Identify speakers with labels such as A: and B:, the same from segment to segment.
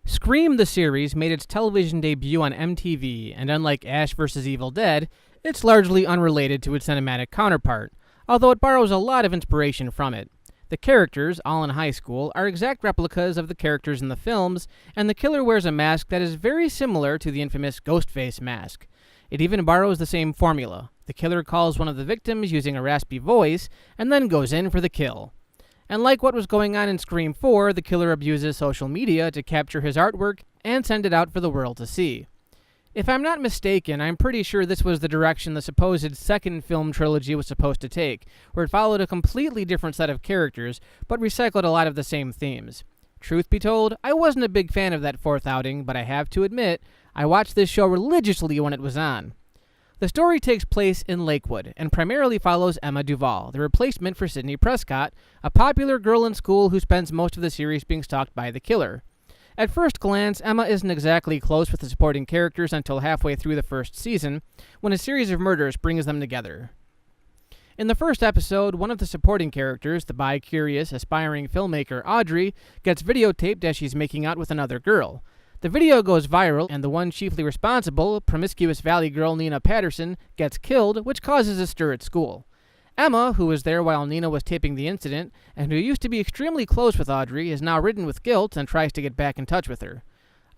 A: Scream the series made its television debut on MTV, and unlike Ash vs. Evil Dead, it's largely unrelated to its cinematic counterpart, although it borrows a lot of inspiration from it. The characters, all in high school, are exact replicas of the characters in the films, and the killer wears a mask that is very similar to the infamous Ghostface mask. It even borrows the same formula. The killer calls one of the victims using a raspy voice, and then goes in for the kill. And like what was going on in Scream 4, the killer abuses social media to capture his artwork and send it out for the world to see. If I'm not mistaken, I'm pretty sure this was the direction the supposed second film trilogy was supposed to take, where it followed a completely different set of characters, but recycled a lot of the same themes. Truth be told, I wasn't a big fan of that fourth outing, but I have to admit, I watched this show religiously when it was on. The story takes place in Lakewood, and primarily follows Emma Duval, the replacement for Sidney Prescott, a popular girl in school who spends most of the series being stalked by the killer. At first glance, Emma isn't exactly close with the supporting characters until halfway through the first season, when a series of murders brings them together. In the first episode, one of the supporting characters, the bi-curious, aspiring filmmaker Audrey, gets videotaped as she's making out with another girl. The video goes viral, and the one chiefly responsible, promiscuous Valley girl Nina Patterson, gets killed, which causes a stir at school. Emma, who was there while Nina was taping the incident, and who used to be extremely close with Audrey, is now ridden with guilt and tries to get back in touch with her.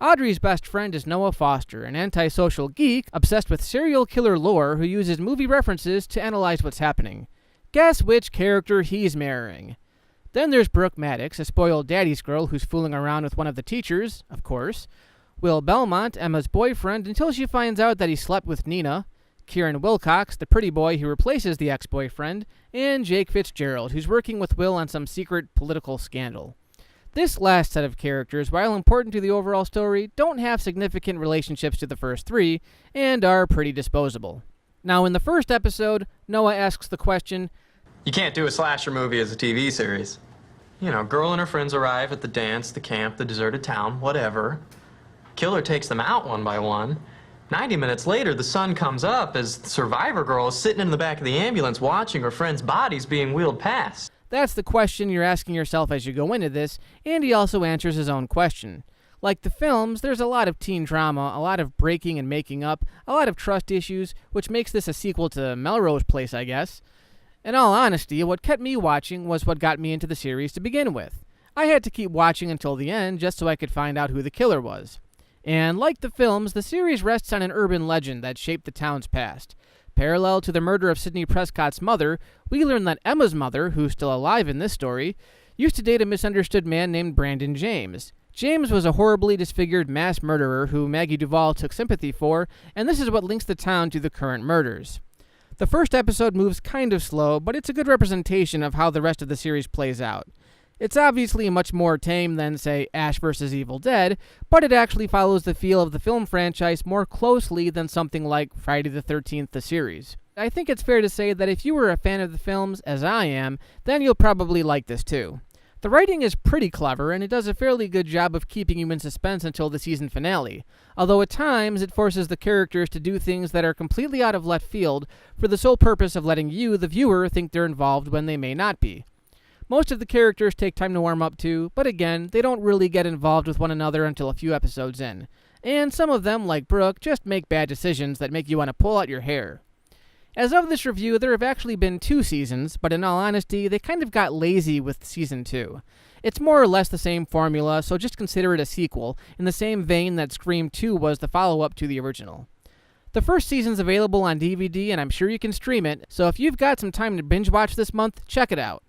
A: Audrey's best friend is Noah Foster, an antisocial geek obsessed with serial killer lore who uses movie references to analyze what's happening. Guess which character he's marrying? Then there's Brooke Maddox, a spoiled daddy's girl who's fooling around with one of the teachers, of course. Will Belmont, Emma's boyfriend, until she finds out that he slept with Nina. Kieran Wilcox, the pretty boy who replaces the ex-boyfriend. And Jake Fitzgerald, who's working with Will on some secret political scandal. This last set of characters, while important to the overall story, don't have significant relationships to the first three, and are pretty disposable. Now, in the first episode, Noah asks the question,
B: "You can't do a slasher movie as a TV series. You know, girl and her friends arrive at the dance, the camp, the deserted town, whatever. Killer takes them out one by one. 90 minutes later, the sun comes up as the survivor girl is sitting in the back of the ambulance watching her friends' bodies being wheeled past."
A: That's the question you're asking yourself as you go into this, and he also answers his own question. Like the films, there's a lot of teen drama, a lot of breaking and making up, a lot of trust issues, which makes this a sequel to Melrose Place, I guess. In all honesty, what kept me watching was what got me into the series to begin with. I had to keep watching until the end just so I could find out who the killer was. And like the films, the series rests on an urban legend that shaped the town's past. Parallel to the murder of Sidney Prescott's mother, we learn that Emma's mother, who's still alive in this story, used to date a misunderstood man named Brandon James. James was a horribly disfigured mass murderer who Maggie Duvall took sympathy for, and this is what links the town to the current murders. The first episode moves kind of slow, but it's a good representation of how the rest of the series plays out. It's obviously much more tame than, say, Ash vs. Evil Dead, but it actually follows the feel of the film franchise more closely than something like Friday the 13th, the series. I think it's fair to say that if you were a fan of the films, as I am, then you'll probably like this too. The writing is pretty clever, and it does a fairly good job of keeping you in suspense until the season finale, although at times it forces the characters to do things that are completely out of left field for the sole purpose of letting you, the viewer, think they're involved when they may not be. Most of the characters take time to warm up to, but again, they don't really get involved with one another until a few episodes in. And some of them, like Brooke, just make bad decisions that make you want to pull out your hair. As of this review, there have actually been 2 seasons, but in all honesty, they kind of got lazy with season 2. It's more or less the same formula, so just consider it a sequel, in the same vein that Scream 2 was the follow-up to the original. The first season's available on DVD, and I'm sure you can stream it, so if you've got some time to binge watch this month, check it out.